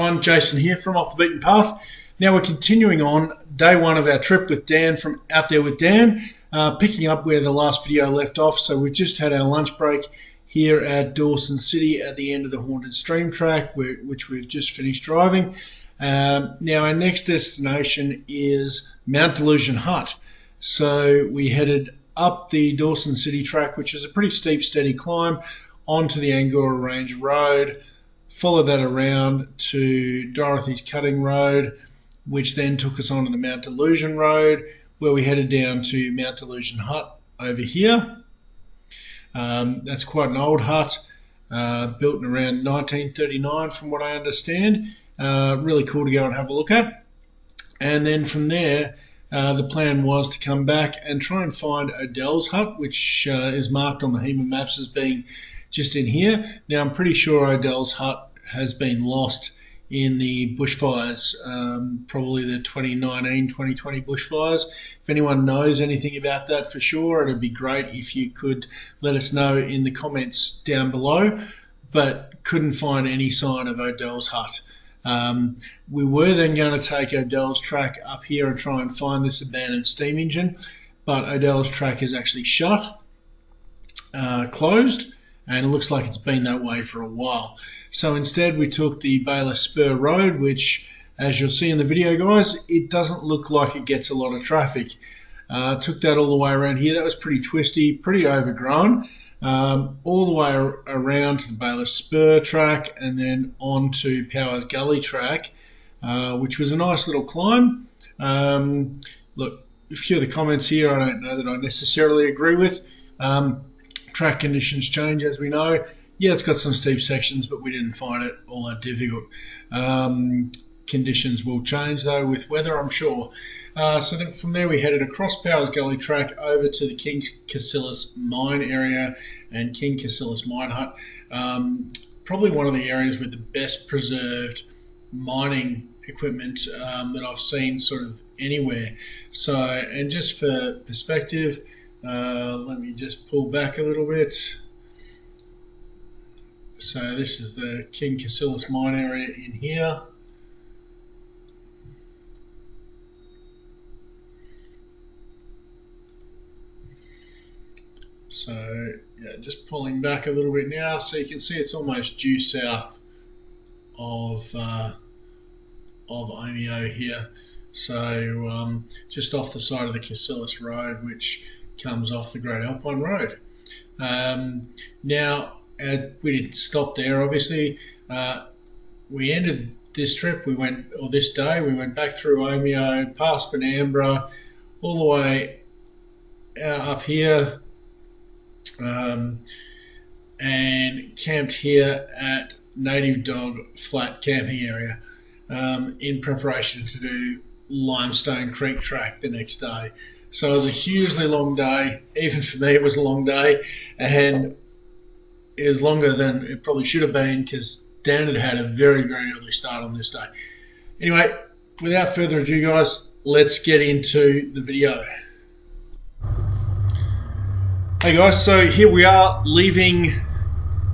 everyone, Jason here from Off the Beaten Path. Now we're continuing on day one of our trip with Dan from Out There with Dan, picking up where the last video left off. So we've just had our lunch break here at Dawson City at the end of the Haunted Stream track, which we've just finished driving. Now our next destination is Mount Delusion Hut. So we headed up the Dawson City track, which is a pretty steep, steady climb, onto the Angora Range Road, followed that around to Dorothy's Cutting Road, which then took us onto the Mount Delusion Road, where we headed down to Mount Delusion Hut over here. That's quite an old hut, built in around 1939 from what I understand. Really cool to go and have a look at. And then from there, the plan was to come back and try and find Odell's hut, which is marked on the HEMA maps as being just in here. Now, I'm pretty sure Odell's hut has been lost in the bushfires, probably the 2019-2020 bushfires. If anyone knows anything about that for sure, it'd be great if you could let us know in the comments down below, but couldn't find any sign of Odell's hut. We were then going to take Odell's track up here and try and find this abandoned steam engine, but Odell's track is actually shut, closed, and it looks like it's been that way for a while. So instead we took the Bayless Spur Road, which, as you'll see in the video, guys, it doesn't look like it gets a lot of traffic. Took that all the way around here. That was pretty twisty, pretty overgrown. All the way around to the Bayless Spur track and then on to Powers Gully track, which was a nice little climb. Look, a few of the comments here I don't know that I necessarily agree with. Track conditions change, as we know. Yeah, it's got some steep sections, but we didn't find it all that difficult. Conditions will change, though, with weather, I'm sure. So then from there, we headed across Powers Gully track over to the King Cassilis mine area and King Cassilis mine hut. Probably one of the areas with the best preserved mining equipment that I've seen sort of anywhere. So, and just for perspective, let me just pull back a little bit. So this is the King Cassilis mine area in here. So yeah, just pulling back a little bit now, so you can see it's almost due south of Omeo here. So just off the side of the Cassilis Road, which comes off the Great Alpine Road. Now, we didn't stop there, obviously. We ended this trip, this day, we went back through Omeo, past Benambra, all the way up here, and camped here at Native Dog Flat Camping Area in preparation to do Limestone Creek track the next day. So it was a hugely long day. Even for me, it was a long day, and it was longer than it probably should have been because Dan had a very, very early start on this day. Anyway, without further ado, guys, let's get into the video. Hey guys, so here we are leaving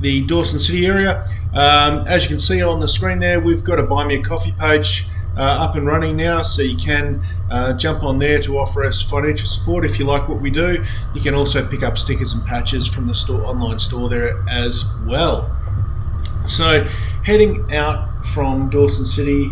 the Dawson City area. As you can see on the screen there, we've got a Buy Me a Coffee page up and running now, so you can jump on there to offer us financial support if you like what we do. You can also pick up stickers and patches from the online store there as well. So heading out from Dawson City,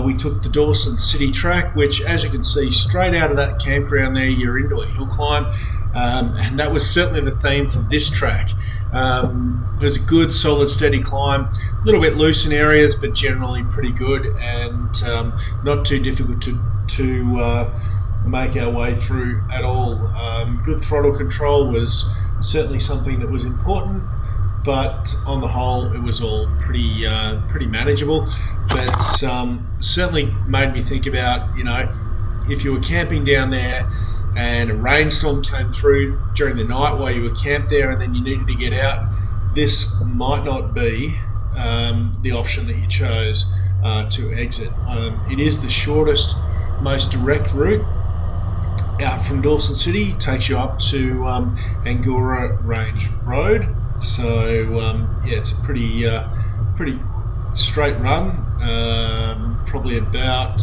we took the Dawson City track, which, as you can see, straight out of that campground there, you're into a hill climb, and that was certainly the theme for this track. It was a good, solid, steady climb. A little bit loose in areas, but generally pretty good, and not too difficult to make our way through at all. Good throttle control was certainly something that was important, but on the whole, it was all pretty manageable. But certainly made me think about, you know, if you were camping down there and a rainstorm came through during the night while you were camped there and then you needed to get out, this might not be the option that you chose to exit. It is the shortest, most direct route out from Dawson City. It takes you up to Angora Range Road. So yeah, it's a pretty straight run. probably about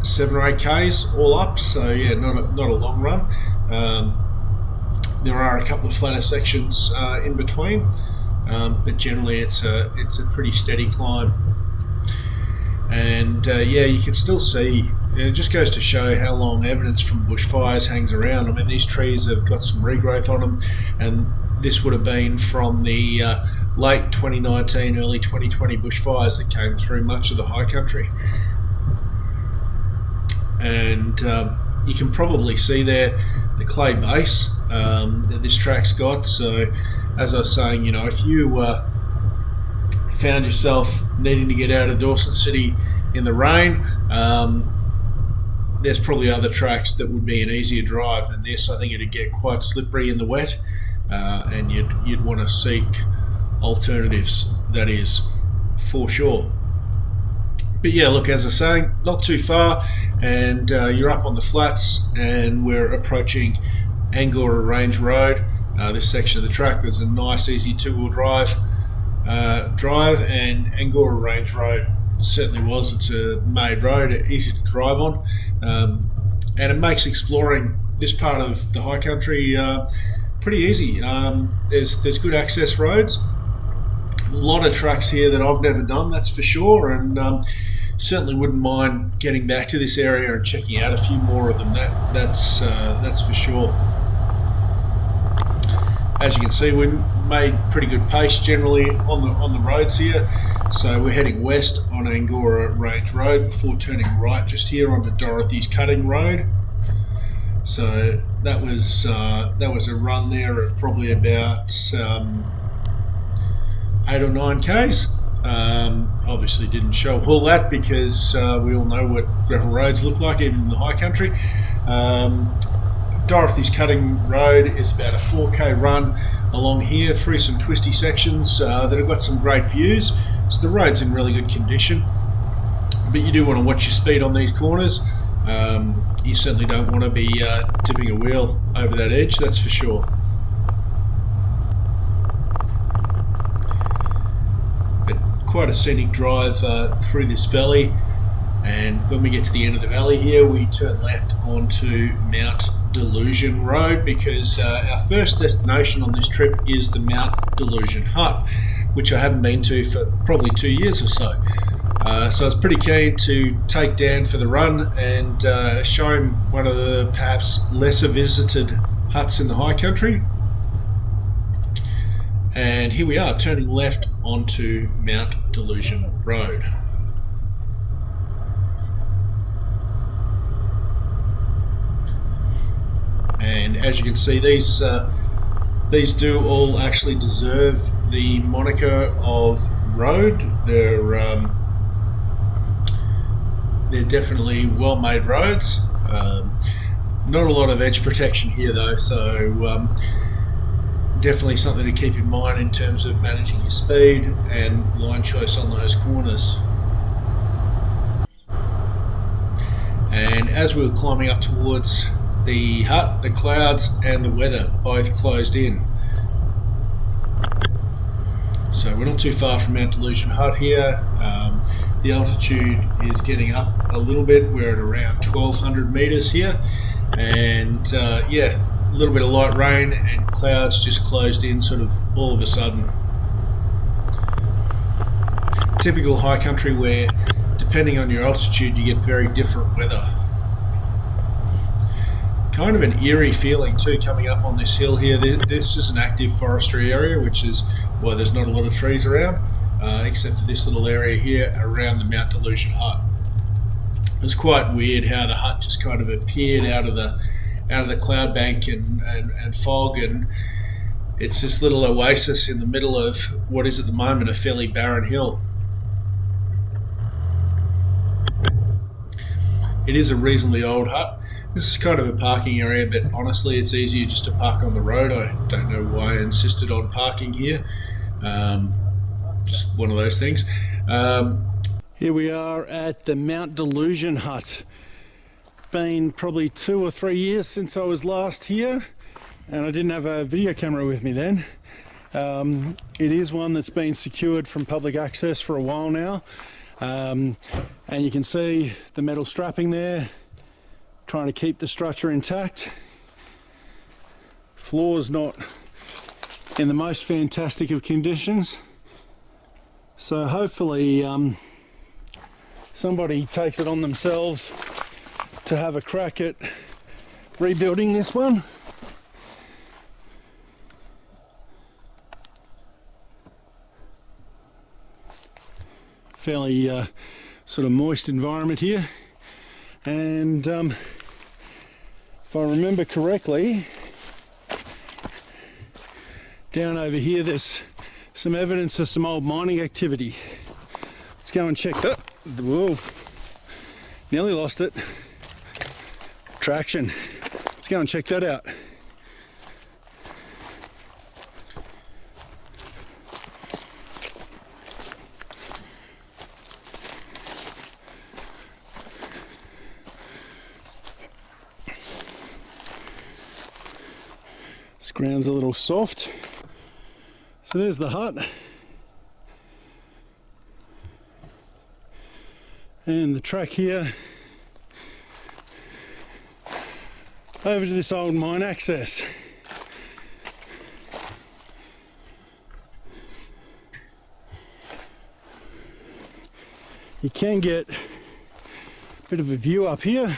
7 or 8 Ks all up, so yeah, not a long run. There are a couple of flatter sections in between, but generally it's a pretty steady climb. And yeah, you can still see, it just goes to show how long evidence from bushfires hangs around. I mean, these trees have got some regrowth on them, and this would have been from the late 2019, early 2020 bushfires that came through much of the high country. And you can probably see there the clay base that this track's got. So as I was saying, you know, if you found yourself needing to get out of Dawson City in the rain, there's probably other tracks that would be an easier drive than this. I think it'd get quite slippery in the wet, and you'd want to seek alternatives, that is, for sure. But yeah, look, as I was saying, not too far, and you're up on the flats, and we're approaching Angora Range Road. This section of the track was a nice, easy two-wheel drive, and Angora Range Road certainly was. It's a made road, easy to drive on, and it makes exploring this part of the high country pretty easy. There's good access roads. A lot of tracks here that I've never done, that's for sure, and certainly wouldn't mind getting back to this area and checking out a few more of them. That's for sure. As you can see, we made pretty good pace generally on the roads here. So we're heading west on Angora Range Road before turning right just here onto Dorothy's Cutting Road. So that was a run there of probably about 8 or 9 Ks. Obviously didn't show all that because we all know what gravel roads look like even in the high country. Dorothy's Cutting Road is about a 4K run along here through some twisty sections that have got some great views. So the road's in really good condition, but you do want to watch your speed on these corners. You certainly don't want to be tipping a wheel over that edge, that's for sure. But quite a scenic drive through this valley, and when we get to the end of the valley here, we turn left onto Mount Delusion Road, because our first destination on this trip is the Mount Delusion Hut, which I haven't been to for probably 2 years or so. So I was pretty keen to take Dan for the run and show him one of the perhaps lesser visited huts in the high country. And here we are, turning left onto Mount Delusion Road. And as you can see, these do all actually deserve the moniker of road. They're definitely well-made roads. Not a lot of edge protection here though, so definitely something to keep in mind in terms of managing your speed and line choice on those corners. And as we were climbing up towards the hut, the clouds and the weather both closed in. So we're not too far from Mount Delusion Hut here. The altitude is getting up a little bit. We're at around 1,200 meters here, and yeah, a little bit of light rain and clouds just closed in sort of all of a sudden. Typical high country where, depending on your altitude, you get very different weather. Kind of an eerie feeling too coming up on this hill here. This is an active forestry area, which is why there's not a lot of trees around, except for this little area here around the Mount Delusion Hut. It was quite weird how the hut just kind of appeared out of the cloud bank and fog, and it's this little oasis in the middle of what is at the moment a fairly barren hill. It is a reasonably old hut. This is kind of a parking area, but honestly it's easier just to park on the road. I don't know why I insisted on parking here. Just one of those things. Here we are at the Mount Delusion Hut. Been probably 2 or 3 years since I was last here, and I didn't have a video camera with me then. It is one that's been secured from public access for a while now. And you can see the metal strapping there, trying to keep the structure intact. Floor's not in the most fantastic of conditions, so hopefully somebody takes it on themselves to have a crack at rebuilding this one. Fairly sort of moist environment here, and if I remember correctly, down over here there's some evidence of some old mining activity. Let's go and check that. Whoa, nearly lost it. Traction. Let's go and check that out. This ground's a little soft. So there's the hut. And the track here over to this old mine access. You can get a bit of a view up here.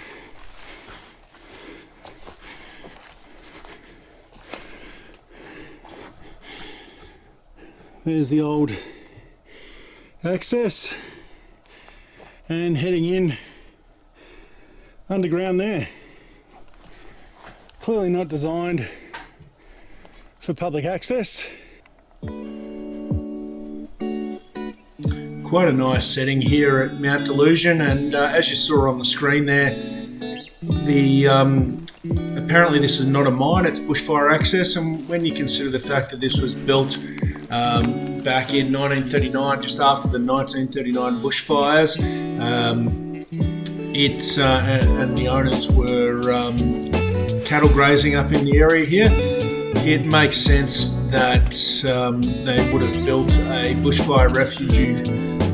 There's the old access, and heading in underground there. Clearly not designed for public access. Quite a nice setting here at Mount Delusion, and as you saw on the screen there, apparently this is not a mine, it's bushfire access, and when you consider the fact that this was built back in 1939, just after the 1939 bushfires, and the owners were cattle grazing up in the area here, it makes sense that they would have built a bushfire refuge,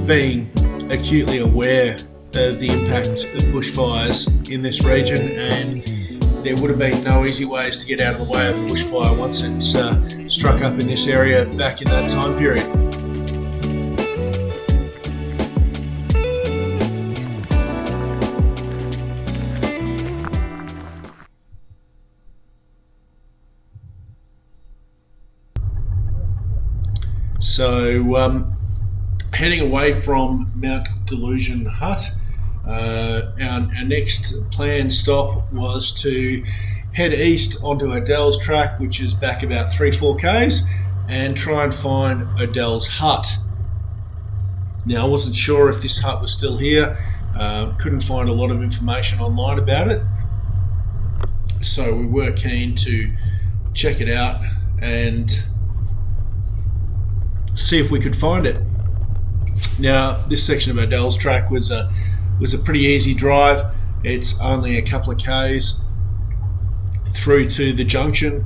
being acutely aware of the impact of bushfires in this region, and there would have been no easy ways to get out of the way of a bushfire once it struck up in this area back in that time period. So heading away from Mount Delusion Hut, our next planned stop was to head east onto Odell's track, which is back about 3-4 k's, and try and find Odell's hut. Now, I wasn't sure if this hut was still here, couldn't find a lot of information online about it, so we were keen to check it out and see if we could find it. Now, this section of Odell's track was a pretty easy drive. It's only a couple of k's through to the junction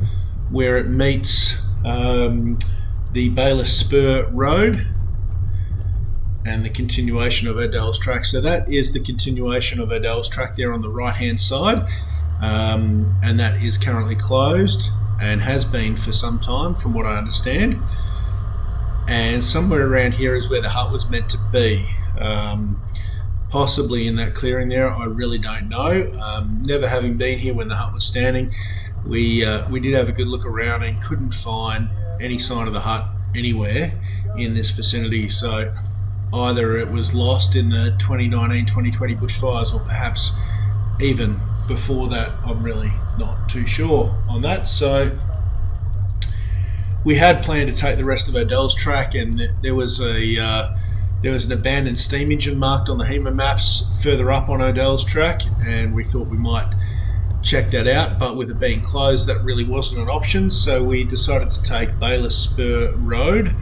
where it meets the Bayless Spur Road and the continuation of Odell's track. So that is the continuation of Odell's track there on the right hand side, and that is currently closed and has been for some time from what I understand. And somewhere around here is where the hut was meant to be. Possibly in that clearing there, I really don't know. Never having been here when the hut was standing, we did have a good look around and couldn't find any sign of the hut anywhere in this vicinity. So either it was lost in the 2019-2020 bushfires, or perhaps even before that. I'm really not too sure on that. So we had planned to take the rest of Odell's track, and there was an abandoned steam engine marked on the HEMA maps further up on Odell's track, and we thought we might check that out, but with it being closed, that really wasn't an option, so we decided to take Bayless Spur Road,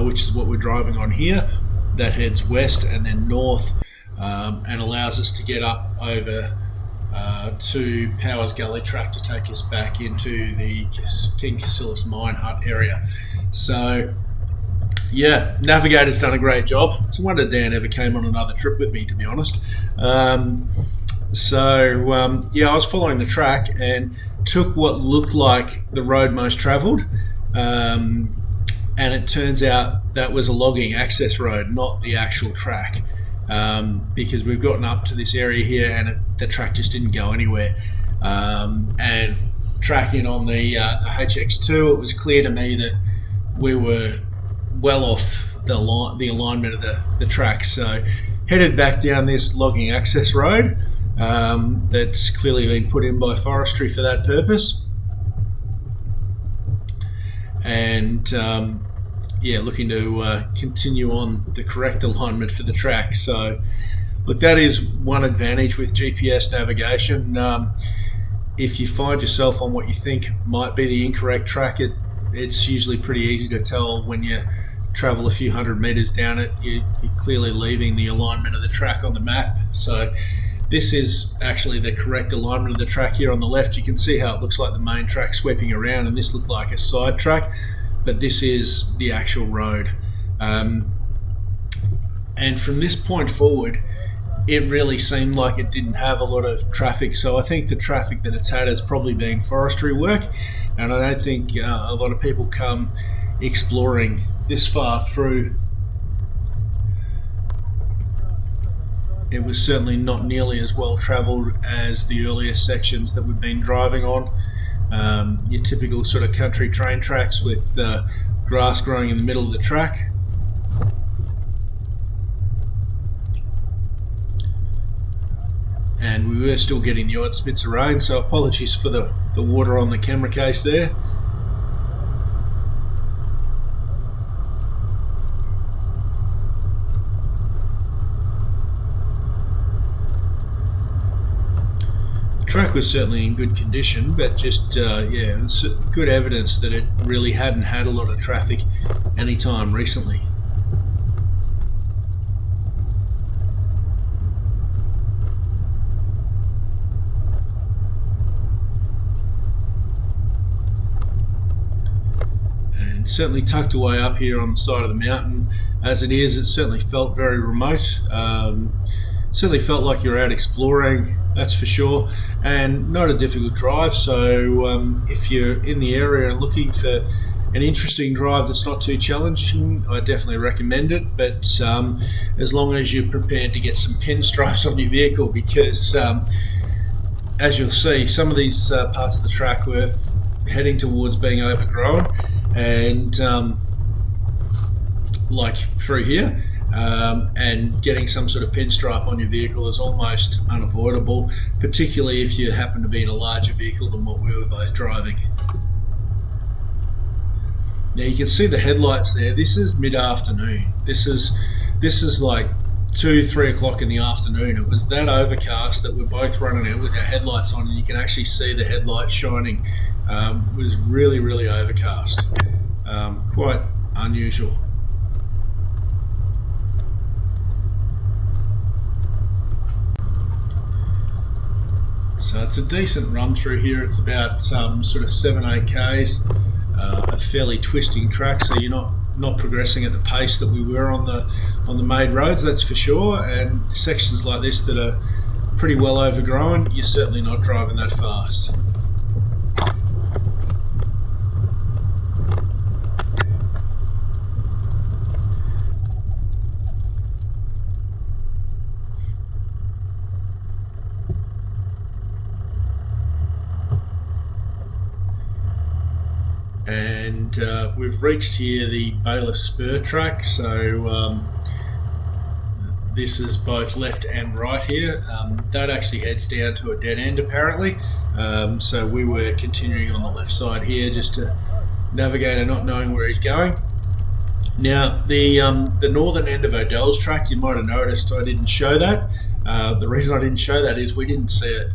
which is what we're driving on here. That heads west and then north, and allows us to get up over to Powers Gully track to take us back into the King Cassilis mine hut area. So Yeah, Navigator's done a great job. It's a wonder Dan ever came on another trip with me, to be honest. Yeah, I was following the track and took what looked like the road most travelled, and it turns out that was a logging access road, not the actual track, because we've gotten up to this area here and the track just didn't go anywhere. And tracking on the HX2, it was clear to me that we were well off the alignment of the track. So headed back down this logging access road that's clearly been put in by forestry for that purpose. And looking to continue on the correct alignment for the track. So look, that is one advantage with GPS navigation. If you find yourself on what you think might be the incorrect track, it's usually pretty easy to tell when you travel a few hundred meters down it. You're clearly leaving the alignment of the track on the map. So this is actually the correct alignment of the track here on the left. You can see how it looks like the main track sweeping around, and this looked like a side track, but this is the actual road. And from this point forward, it really seemed like it didn't have a lot of traffic. So I think the traffic that it's had has probably been forestry work, and I don't think a lot of people come exploring this far through. It was certainly not nearly as well travelled as the earlier sections that we've been driving on. Your typical sort of country train tracks with grass growing in the middle of the track. And we were still getting the odd spits of rain, so apologies for the water on the camera case there. The track was certainly in good condition, but just it was good evidence that it really hadn't had a lot of traffic any time recently. Certainly tucked away up here on the side of the mountain. As it is, it certainly felt very remote. Certainly felt like you're out exploring, that's for sure, and not a difficult drive. So if you're in the area and looking for an interesting drive that's not too challenging, I definitely recommend it, but as long as you're prepared to get some pinstripes on your vehicle, because as you'll see, some of these parts of the track were heading towards being overgrown, and like through here, and getting some sort of pinstripe on your vehicle is almost unavoidable, particularly if you happen to be in a larger vehicle than what we were both driving. Now you can see the headlights there. This is mid-afternoon. This is like 2-3 o'clock in the afternoon. It was that overcast that we're both running out with our headlights on, and you can actually see the headlights shining. It was really, really overcast. Quite unusual. So it's a decent run through here. It's about sort of 7-8 k's, a fairly twisting track, so you're not progressing at the pace that we were on the made roads, that's for sure. And sections like this that are pretty well overgrown, you're certainly not driving that fast. And we've reached here the Baylor Spur track, so this is both left and right here. That actually heads down to a dead end apparently, so we were continuing on the left side here, just to navigator not knowing where he's going. Now the northern end of Odell's track, you might have noticed I didn't show that. The reason I didn't show that is we didn't see it,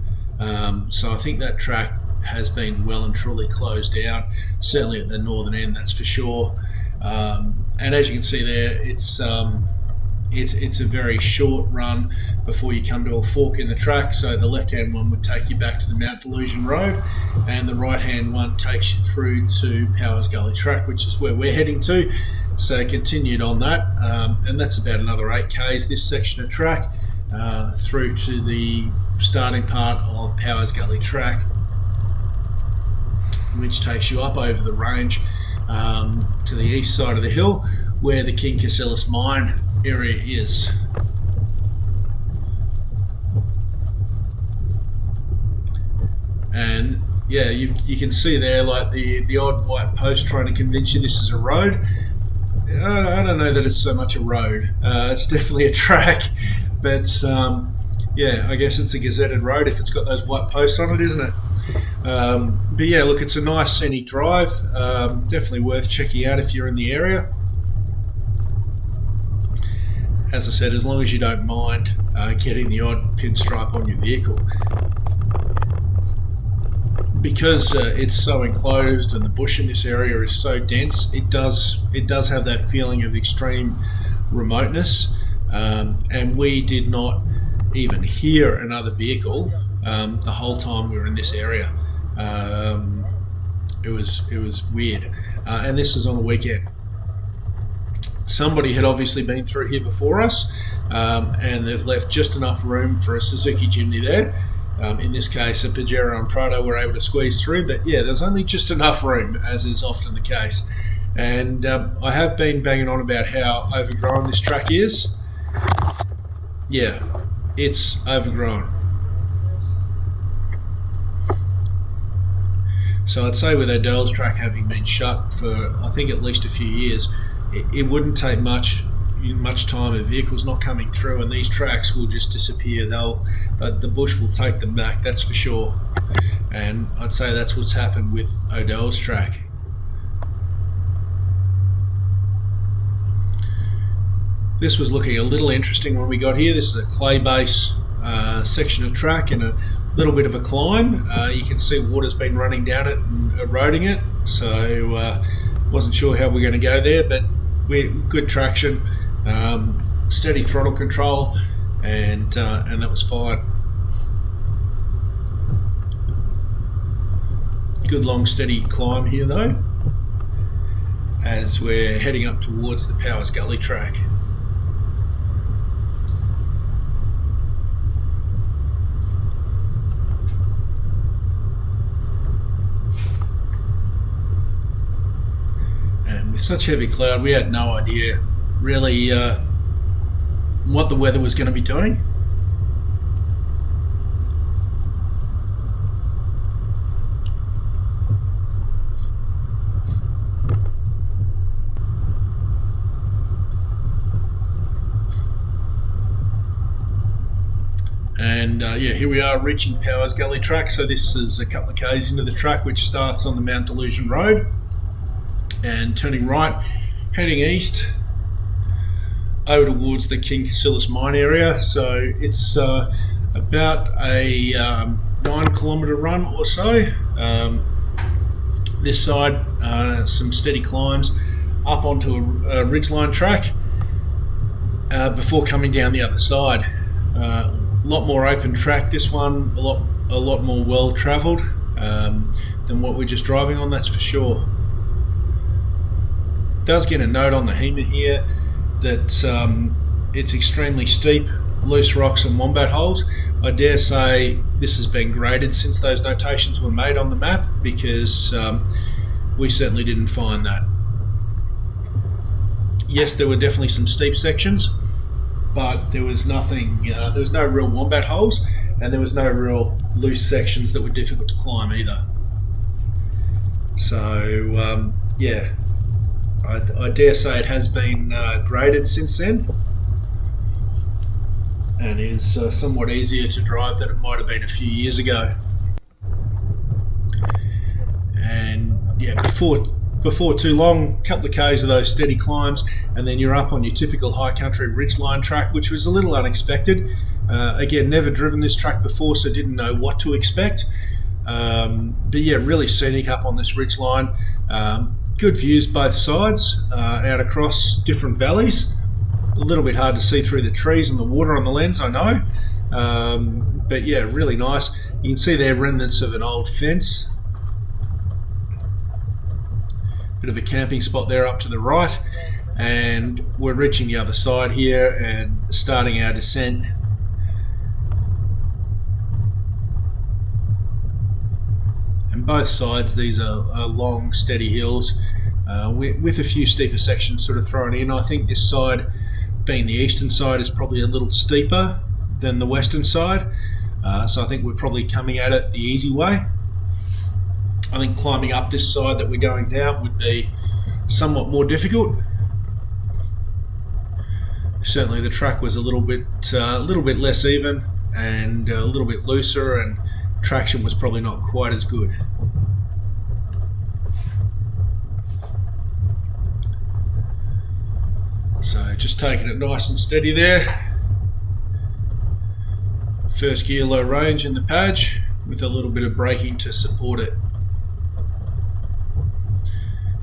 so I think that track has been well and truly closed down, certainly at the northern end, that's for sure. And as you can see there, it's it's a very short run before you come to a fork in the track. So the left-hand one would take you back to the Mount Delusion Road, and the right-hand one takes you through to Powers Gully Track, which is where we're heading to. So continued on that, and that's about another 8 k's this section of track through to the starting part of Powers Gully Track, which takes you up over the range to the east side of the hill, where the King Cassilis mine area is. And yeah, you can see there, like the odd white post trying to convince you this is a road. I don't know that it's so much a road. It's definitely a track, but yeah, I guess it's a gazetted road if it's got those white posts on it, isn't it? But yeah, look, it's a nice scenic drive. Definitely worth checking out if you're in the area. As I said, as long as you don't mind getting the odd pinstripe on your vehicle. Because it's so enclosed and the bush in this area is so dense, it does have that feeling of extreme remoteness. And we did not even hear another vehicle the whole time we were in this area. It was weird, and this was on the weekend. Somebody had obviously been through here before us, and they've left just enough room for a Suzuki Jimny there. In this case, a Pajero and Prado were able to squeeze through, but yeah, there's only just enough room, as is often the case. And I have been banging on about how overgrown this track is. Yeah, it's overgrown. So I'd say with Odell's track having been shut for, I think, at least a few years, it wouldn't take much time of vehicles not coming through, and these tracks will just disappear. The bush will take them back, that's for sure. And I'd say that's what's happened with Odell's track. This was looking a little interesting when we got here. This is a clay base section of track and a little bit of a climb. You can see water's been running down it and eroding it, so wasn't sure how we're going to go there, but we're good traction, steady throttle control, and that was fine. Good long steady climb here though, as we're heading up towards the Powers Gully track. With such heavy cloud, we had no idea really what the weather was going to be doing. And yeah, here we are reaching Powers Gully track. So this is a couple of k's into the track, which starts on the Mount Delusion Road, and turning right, heading east over towards the King Cassilis mine area. So it's about a 9-kilometre run or so. This side, some steady climbs up onto a ridgeline track before coming down the other side. A lot more open track. This one a lot more well travelled than what we're just driving on, that's for sure. Does get a note on the HEMA here that it's extremely steep, loose rocks and wombat holes. I dare say this has been graded since those notations were made on the map, because we certainly didn't find that. Yes, there were definitely some steep sections, but there was nothing. There was no real wombat holes, and there was no real loose sections that were difficult to climb either. So yeah. I dare say it has been graded since then, and is somewhat easier to drive than it might have been a few years ago. And yeah, before too long, a couple of k's of those steady climbs, and then you're up on your typical high country ridgeline track, which was a little unexpected. Again, never driven this track before, so didn't know what to expect. But yeah, really scenic up on this ridgeline. Good views both sides, out across different valleys. A little bit hard to see through the trees and the water on the lens, I know. But yeah, really nice. You can see there remnants of an old fence. Bit of a camping spot there up to the right. And we're reaching the other side here and starting our descent. And both sides, these are long, steady hills with a few steeper sections sort of thrown in. I think this side, being the eastern side, is probably a little steeper than the western side. So I think we're probably coming at it the easy way. I think climbing up this side that we're going down would be somewhat more difficult. Certainly the track was a little bit less even and a little bit looser, and traction was probably not quite as good. So just taking it nice and steady there. First gear low range in the Padge with a little bit of braking to support it.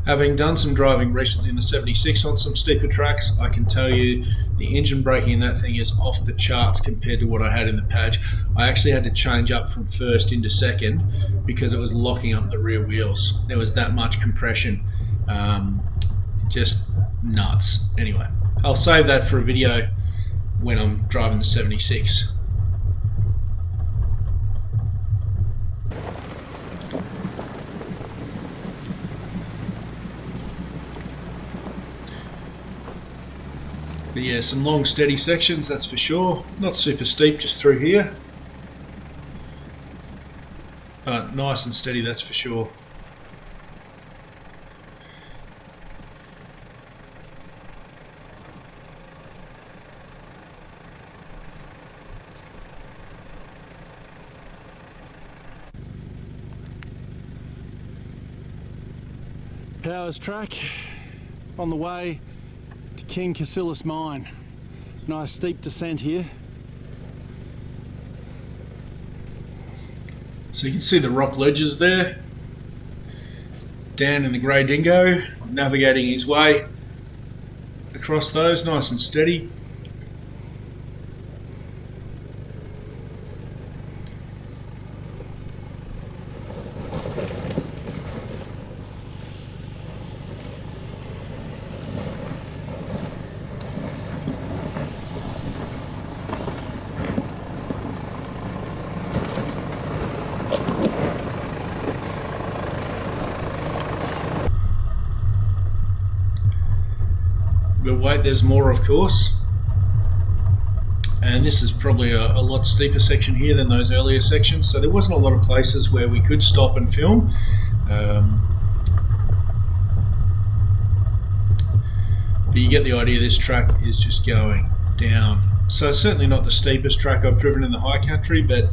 Having done some driving recently in the 76 on some steeper tracks, I can tell you the engine braking in that thing is off the charts compared to what I had in the Padge. I actually had to change up from first into second because it was locking up the rear wheels. There was that much compression. Just nuts. Anyway, I'll save that for a video when I'm driving the 76. But yeah, some long steady sections, that's for sure. Not super steep just through here, but nice and steady, that's for sure. Powers track on the way to King Cassilis mine. Nice steep descent here. So you can see the rock ledges there. Dan in the grey dingo navigating his way across those, nice and steady. But wait, there's more, of course. And this is probably a lot steeper section here than those earlier sections, so there wasn't a lot of places where we could stop and film. But you get the idea, this track is just going down. So it's certainly not the steepest track I've driven in the high country, but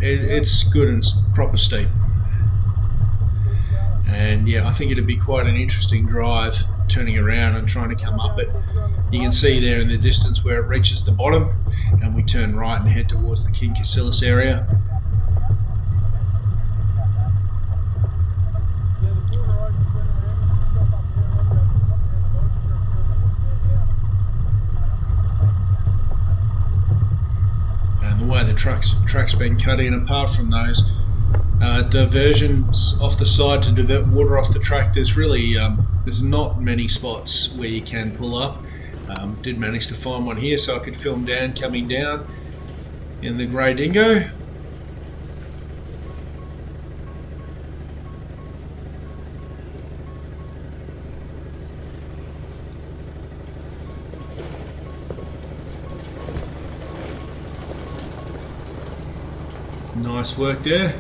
it's good and proper steep. And yeah, I think it'd be quite an interesting drive, turning around and trying to come up it. You can see there in the distance where it reaches the bottom, and we turn right and head towards the King Cassilis area. And the way the track's been cut in, apart from those diversions off the side to divert water off the track, there's not many spots where you can pull up. Did manage to find one here so I could film Dan coming down in the grey dingo. Nice work there.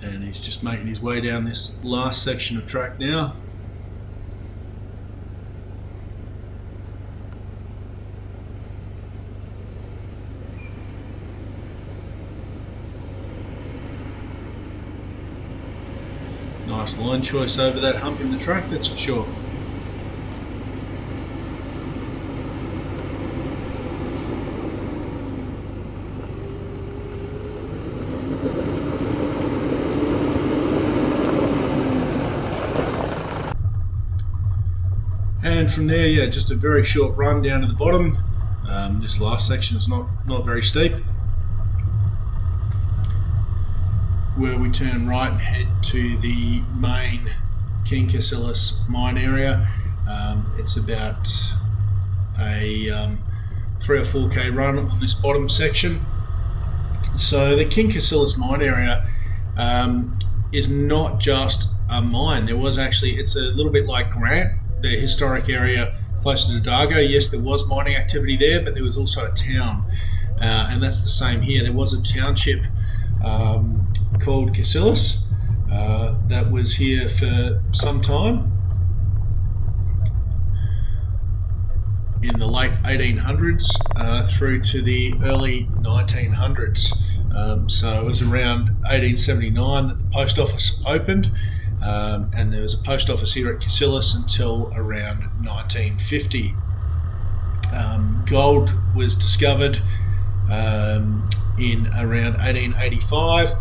And he's just making his way down this last section of track now. Nice line choice over that hump in the track, that's for sure. And from there, yeah, just a very short run down to the bottom. This last section is not very steep, where we turn right and head to the main King Cassilis mine area. It's about a 3 or 4k run on this bottom section. So the King Cassilis mine area is not just a mine. There was actually, it's a little bit like Grant, the historic area closer to Dargo. Yes, there was mining activity there, but there was also a town, and that's the same here. There was a township called Cassilis that was here for some time in the late 1800s through to the early 1900s. So it was around 1879 that the post office opened, and there was a post office here at Cassilis until around 1950. Gold was discovered in around 1885,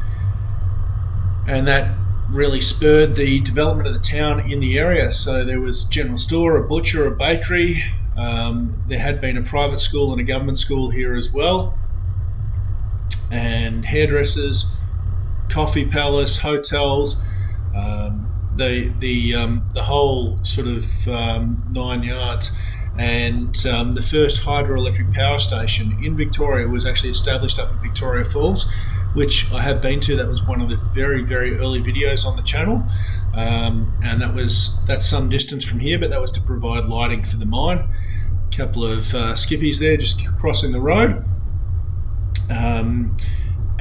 and that really spurred the development of the town in the area. So there was a general store, a butcher, a bakery. There had been a private school and a government school here as well, and hairdressers, coffee palace, hotels, the whole sort of 9 yards. And the first hydroelectric power station in Victoria was actually established up in Victoria Falls, which I have been to. That was one of the very, very early videos on the channel, and that's some distance from here, but that was to provide lighting for the mine. A couple of skippies there just crossing the road.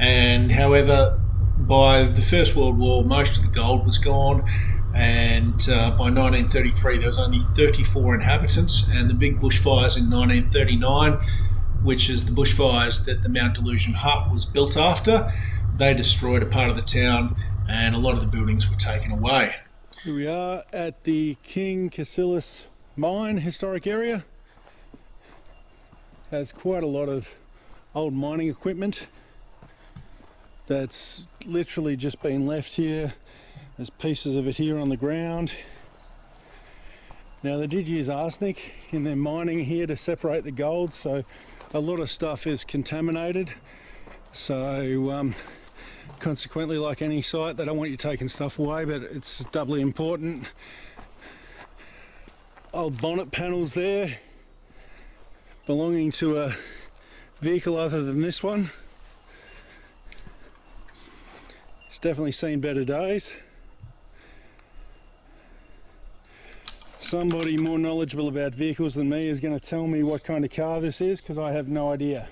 And however, by the First World War, most of the gold was gone, and by 1933 there was only 34 inhabitants, and the big bushfires in 1939, which is the bushfires that the Mount Delusion hut was built after, they destroyed a part of the town and a lot of the buildings were taken away. Here we are at the King Cassilis mine historic area. Has quite a lot of old mining equipment that's literally just been left here. There's pieces of it here on the ground. Now they did use arsenic in their mining here to separate the gold, so a lot of stuff is contaminated. So consequently, like any site, they don't want you taking stuff away, but it's doubly important. Old bonnet panels there belonging to a vehicle other than this one. It's definitely seen better days. Somebody more knowledgeable about vehicles than me is going to tell me what kind of car this is, because I have no idea.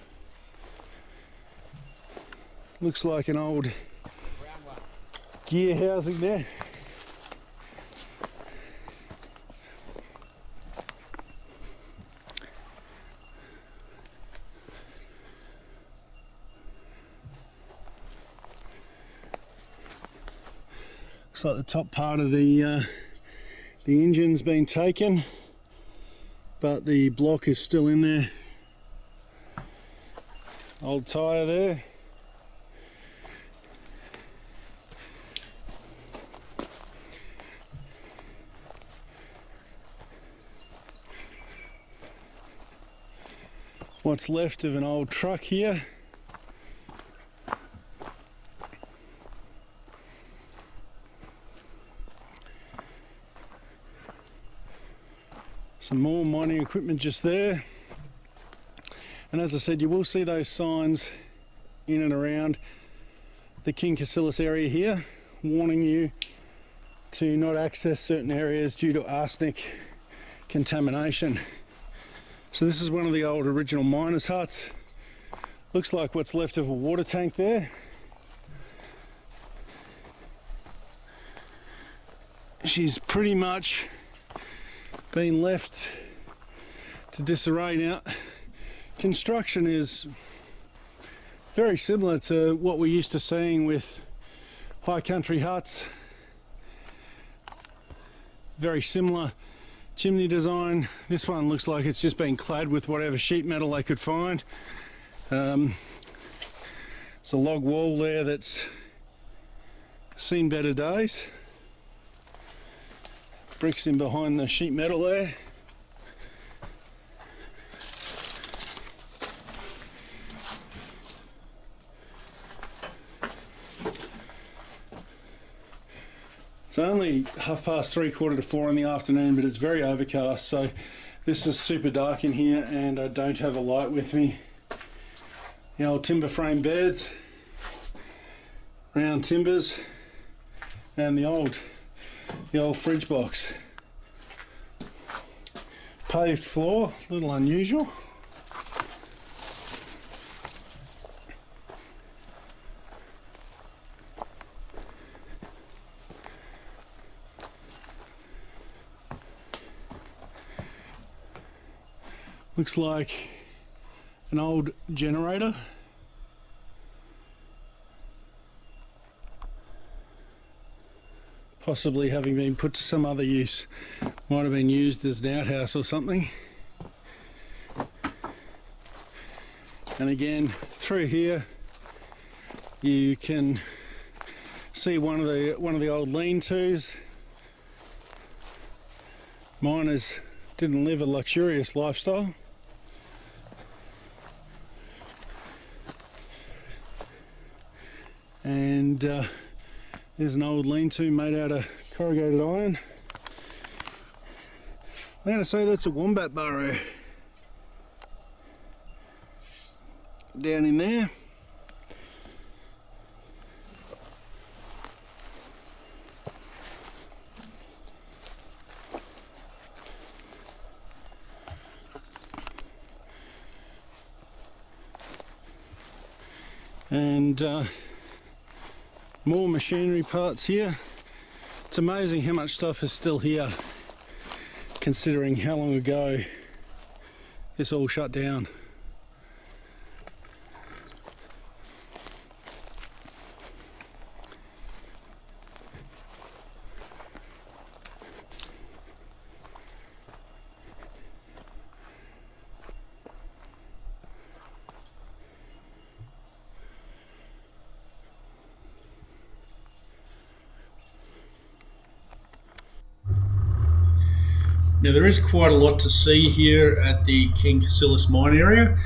Looks like an old gear housing there. Looks like the top part of the engine's been taken, but the block is still in there. Old tyre there. What's left of an old truck here. Some more mining equipment just there, and as I said, you will see those signs in and around the King Cassilis area here warning you to not access certain areas due to arsenic contamination. So this is one of the old original miners' huts. Looks like what's left of a water tank there. She's pretty much been left to disarray. Now, construction is very similar to what we're used to seeing with high country huts. Very similar chimney design. This one looks like it's just been clad with whatever sheet metal they could find. It's a log wall there that's seen better days. Bricks in behind the sheet metal there. It's only 3:15 to 4 in the afternoon, but it's very overcast, so this is super dark in here and I don't have a light with me. The old timber frame beds, round timbers, and the old fridge box. Paved floor, a little unusual. Looks like an old generator. Possibly having been put to some other use. Might have been used as an outhouse or something. And again, through here you can see one of the old lean-tos. Miners didn't live a luxurious lifestyle. And there's an old lean-to made out of corrugated iron. I'm going to say that's a wombat burrow. Down in there. And more machinery parts here. It's amazing how much stuff is still here, considering how long ago this all shut down. Now there is quite a lot to see here at the King Cassilis mine area.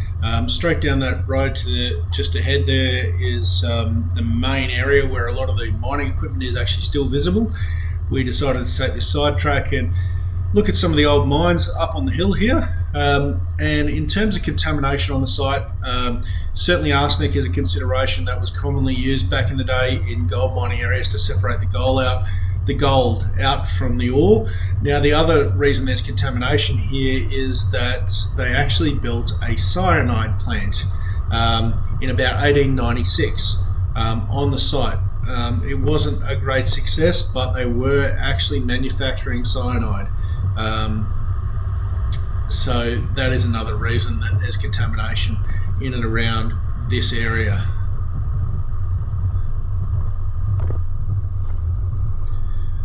Straight down that road to just ahead there is the main area where a lot of the mining equipment is actually still visible. We decided to take this sidetrack and look at some of the old mines up on the hill here. And in terms of contamination on the site, certainly arsenic is a consideration that was commonly used back in the day in gold mining areas to separate the gold out from the ore. Now the other reason there's contamination here is that they actually built a cyanide plant in about 1896 on the site. It wasn't a great success, but they were actually manufacturing cyanide. So that is another reason that there's contamination in and around this area.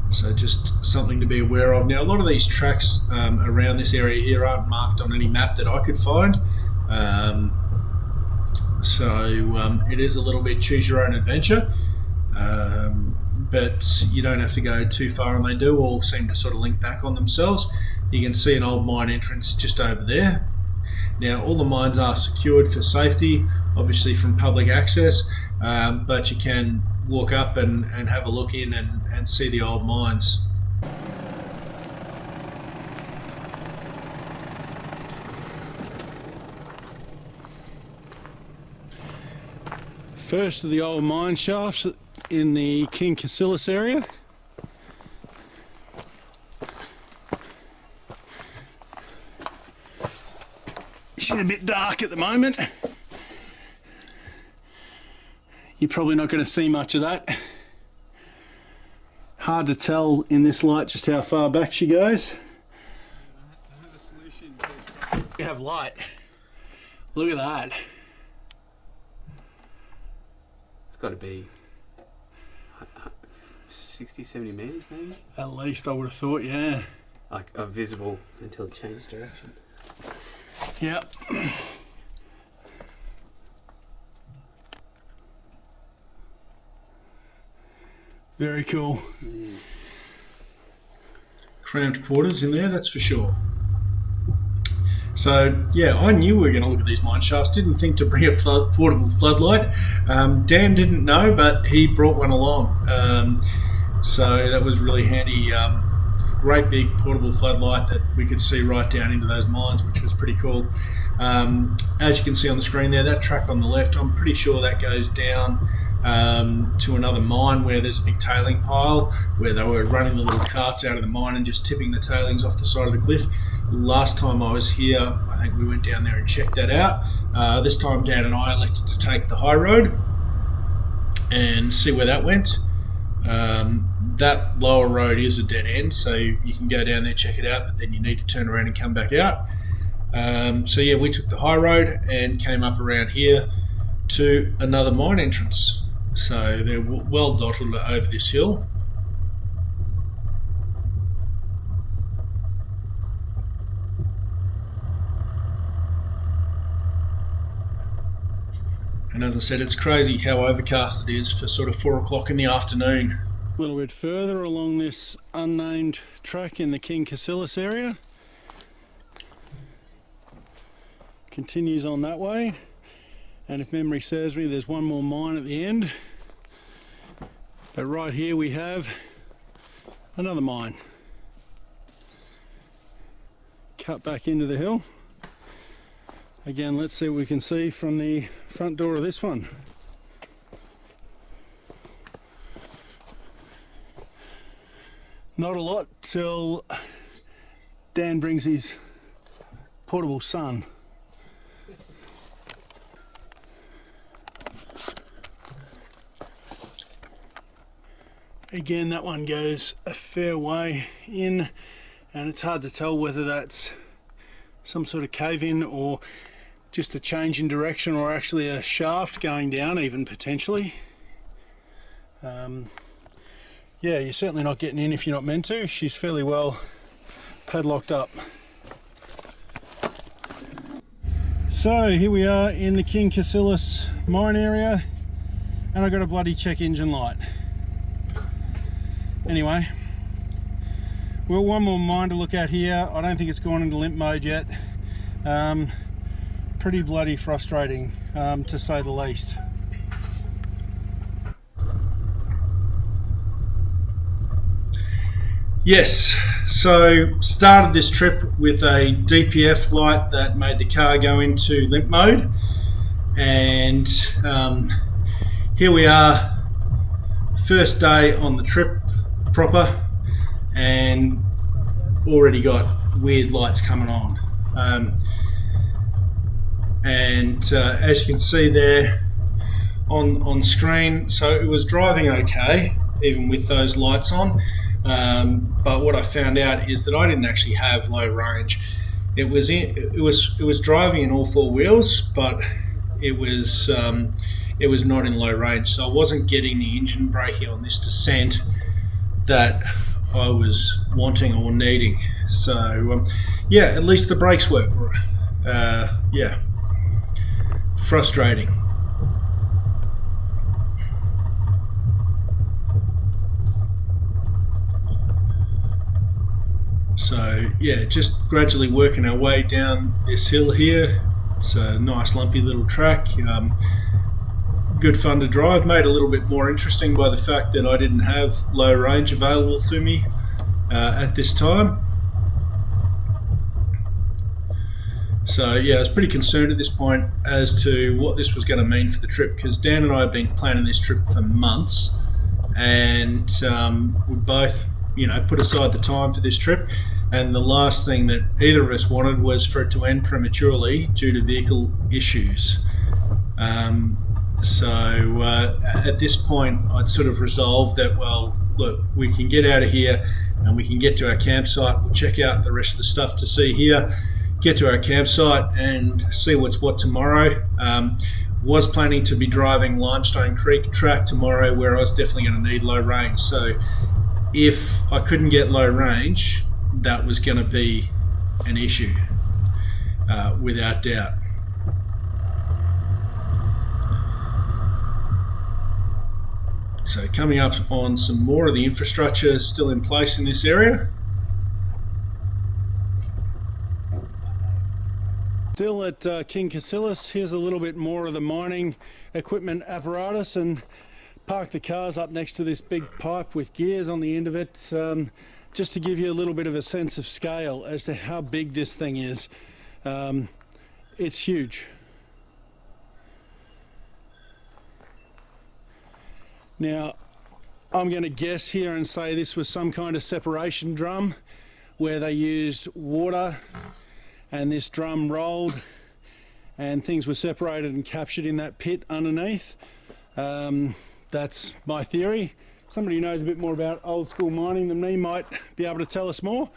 So just something to be aware of. Now a lot of these tracks around this area here aren't marked on any map that I could find. It is a little bit choose your own adventure. But you don't have to go too far, and they do all seem to sort of link back on themselves. You can see an old mine entrance just over there. Now all the mines are secured for safety, obviously from public access, but you can walk up and have a look in and see the old mines. First of the old mine shafts in the King Cassilis area. It's a bit dark at the moment. You're probably not going to see much of that. Hard to tell in this light just how far back she goes. I have a solution. You have light. Look at that. It's got to be 60, 70 metres maybe? At least I would have thought, yeah. Like visible until it changes direction. Yep. Very cool. Cramped quarters in there, that's for sure. So yeah, I knew we were going to look at these mine shafts. Didn't think to bring a portable floodlight. Dan didn't know, but he brought one along. So that was really handy. Great big portable floodlight that we could see right down into those mines, which was pretty cool. As you can see on the screen there, that track on the left, I'm pretty sure that goes down to another mine where there's a big tailing pile where they were running the little carts out of the mine and just tipping the tailings off the side of the cliff. Last time I was here, I think we went down there and checked that out. This time Dan and I elected to take the high road and see where that went. That lower road is a dead end, so you can go down there, check it out, but then you need to turn around and come back out. So yeah, we took the high road and came up around here to another mine entrance. So they're well dotted over this hill. And as I said, it's crazy how overcast it is for sort of 4 o'clock in the afternoon. A little bit further along this unnamed track in the King Cassilis area. Continues on that way, and if memory serves me, there's one more mine at the end. But right here we have another mine. Cut back into the hill. Again, let's see what we can see from the front door of this one. Not a lot till Dan brings his portable sun. Again, that one goes a fair way in, and it's hard to tell whether that's some sort of cave-in or just a change in direction, or actually a shaft going down even potentially. Yeah, you're certainly not getting in if you're not meant to. She's fairly well padlocked up. So here we are in the King Cassilis mine area, and I got a bloody check engine light. Anyway, we've got one more mine to look at here. I don't think it's gone into limp mode yet. Pretty bloody frustrating, to say the least. Yes, so started this trip with a DPF light that made the car go into limp mode, and here we are, first day on the trip proper, and already got weird lights coming on. As you can see there on screen, so it was driving okay even with those lights on. But what I found out is that I didn't actually have low range. It was driving in all four wheels, but it was not in low range. So I wasn't getting the engine braking on this descent that I was wanting or needing. So yeah, at least the brakes work. Yeah, frustrating. So yeah, just gradually working our way down this hill here. It's a nice lumpy little track, good fun to drive, made a little bit more interesting by the fact that I didn't have low range available to me at this time. So yeah, I was pretty concerned at this point as to what this was going to mean for the trip, because Dan and I have been planning this trip for months, and we both put aside the time for this trip, and the last thing that either of us wanted was for it to end prematurely due to vehicle issues. So at this point I'd sort of resolved that, well, look, we can get out of here and we can get to our campsite. We'll check out the rest of the stuff to see here, get to our campsite and see what's what tomorrow. Was planning to be driving Limestone Creek track tomorrow, where I was definitely going to need low range. So if I couldn't get low range, that was going to be an issue, without doubt. So coming up on some more of the infrastructure still in place in this area. Still at King Cassilis, here's a little bit more of the mining equipment apparatus, and parked the cars up next to this big pipe with gears on the end of it, just to give you a little bit of a sense of scale as to how big this thing is. It's huge. Now, I'm going to guess here and say this was some kind of separation drum where they used water and this drum rolled and things were separated and captured in that pit underneath. That's my theory. Somebody who knows a bit more about old school mining than me might be able to tell us more.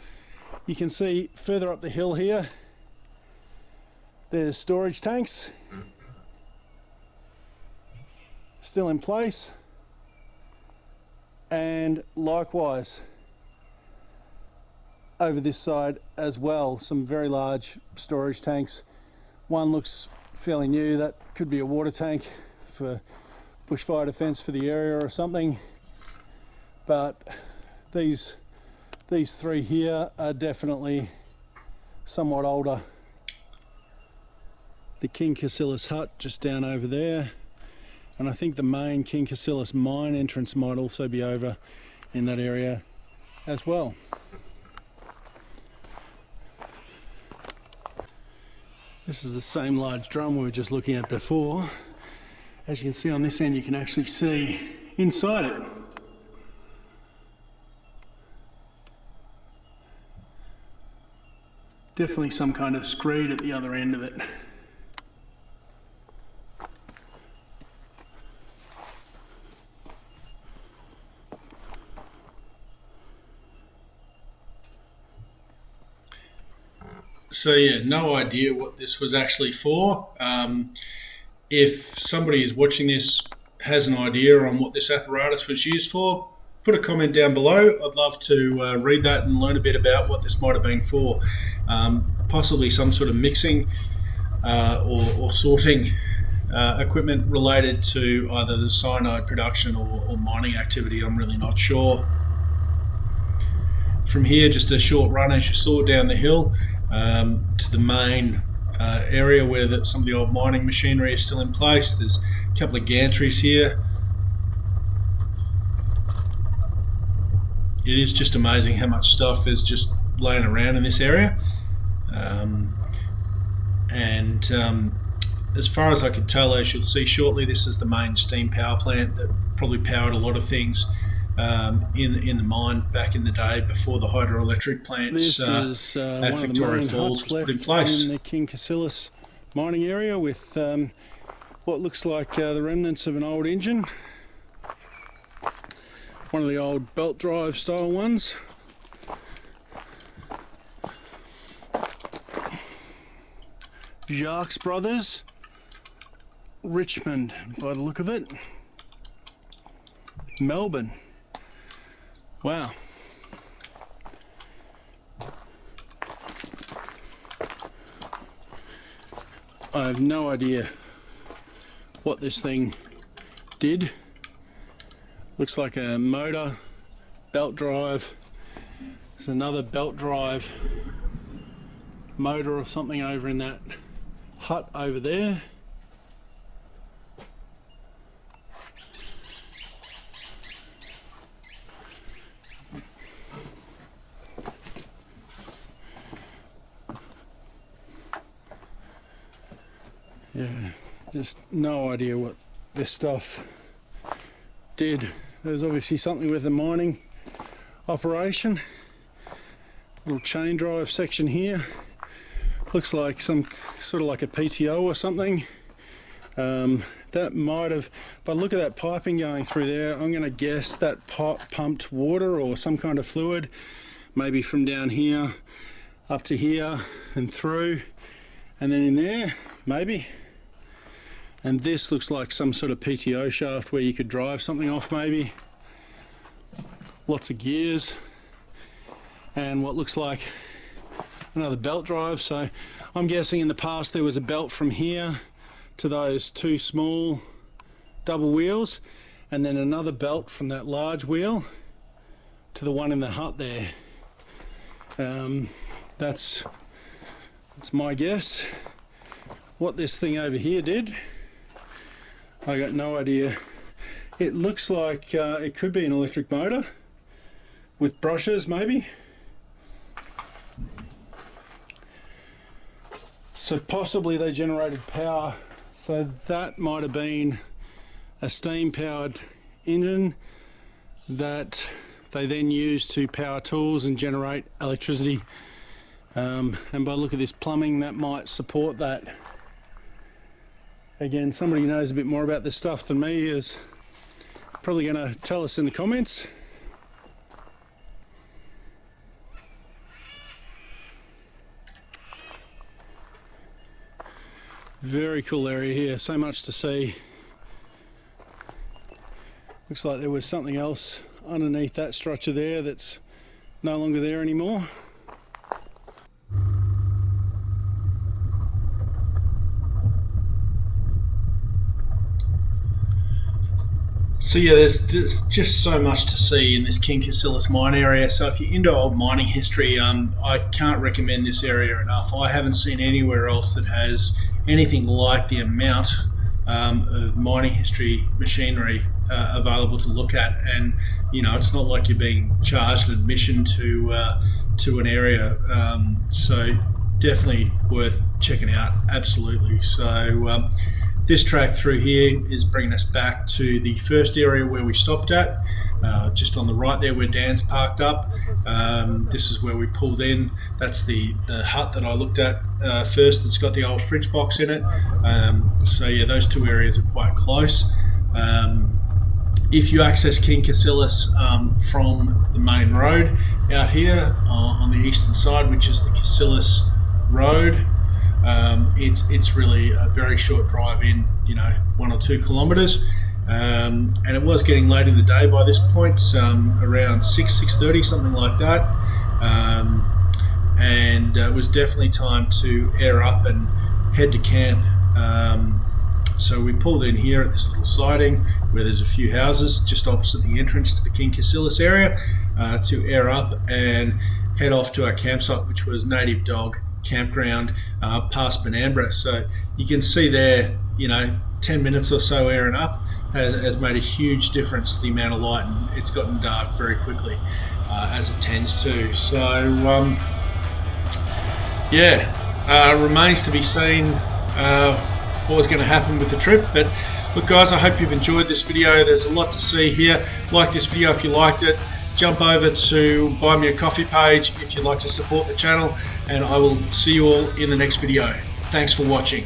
You can see further up the hill here, there's storage tanks still in place, and likewise over this side as well, some very large storage tanks. One looks fairly new, that could be a water tank for bushfire defence for the area or something, but these three here are definitely somewhat older. The King Cassilis hut just down over there, and I think the main King Cassilis mine entrance might also be over in that area as well. This is the same large drum we were just looking at before. As you can see on this end, you can actually see inside it. Definitely some kind of screed at the other end of it. So yeah, no idea what this was actually for. If somebody is watching this has an idea on what this apparatus was used for, put a comment down below. I'd love to read that and learn a bit about what this might have been for. Possibly some sort of mixing or sorting equipment related to either the cyanide production or mining activity. I'm really not sure. From here, just a short run as you saw down the hill to the main area where some of the old mining machinery is still in place. There's a couple of gantries here. It is just amazing how much stuff is just laying around in this area. As far as I could tell, as you'll see shortly, this is the main steam power plant that probably powered a lot of things in the mine back in the day before the hydroelectric plants at Victoria Falls was put in place. In the King Cassilis mining area with what looks like the remnants of an old engine. One of the old belt drive style ones. Jacques Brothers, Richmond by the look of it. Melbourne. Wow. I have no idea what this thing did. Looks like a motor, belt drive. There's another belt drive motor or something over in that hut over there. Yeah, just no idea what this stuff did. There's obviously something with the mining operation. Little chain drive section here. Looks like some sort of like a PTO or something. That might have, but look at that piping going through there. I'm going to guess that pumped water or some kind of fluid, maybe from down here up to here and through, and then in there, maybe. And this looks like some sort of PTO shaft where you could drive something off maybe. Lots of gears and what looks like another belt drive. So I'm guessing in the past there was a belt from here to those two small double wheels, and then another belt from that large wheel to the one in the hut there. That's my guess. What this thing over here did, I got no idea. It looks like it could be an electric motor with brushes maybe. So possibly they generated power, so that might have been a steam powered engine that they then used to power tools and generate electricity. And by the look of this plumbing, that might support that. Again, somebody who knows a bit more about this stuff than me is probably going to tell us in the comments. Very cool area here, so much to see. Looks like there was something else underneath that structure there that's no longer there anymore. So yeah, there's just so much to see in this King Cassilis mine area. So if you're into old mining history, I can't recommend this area enough. I haven't seen anywhere else that has anything like the amount of mining history machinery available to look at. And you know, it's not like you're being charged an admission to an area. So definitely worth checking out. Absolutely. So this track through here is bringing us back to the first area where we stopped at, just on the right there where Dan's parked up. This is where we pulled in. That's the hut that I looked at first, that's got the old fridge box in it. So yeah, those two areas are quite close. If you access King Cassilis from the main road out here on the eastern side, which is the Cassilis Road, it's really a very short drive in, you know, 1 or 2 kilometres, and it was getting late in the day by this point, around 6:30, something like that, and it was definitely time to air up and head to camp. So we pulled in here at this little siding where there's a few houses just opposite the entrance to the King Cassilis area, to air up and head off to our campsite, which was Native Dog Campground past Benambra. So you can see there, you know, 10 minutes or so airing up has made a huge difference to the amount of light, and it's gotten dark very quickly, as it tends to. So remains to be seen what was going to happen with the trip. But look guys, I hope you've enjoyed this video. There's a lot to see here. Like this video if you liked it. Jump over to Buy Me a Coffee page if you'd like to support the channel, and I will see you all in the next video. Thanks for watching.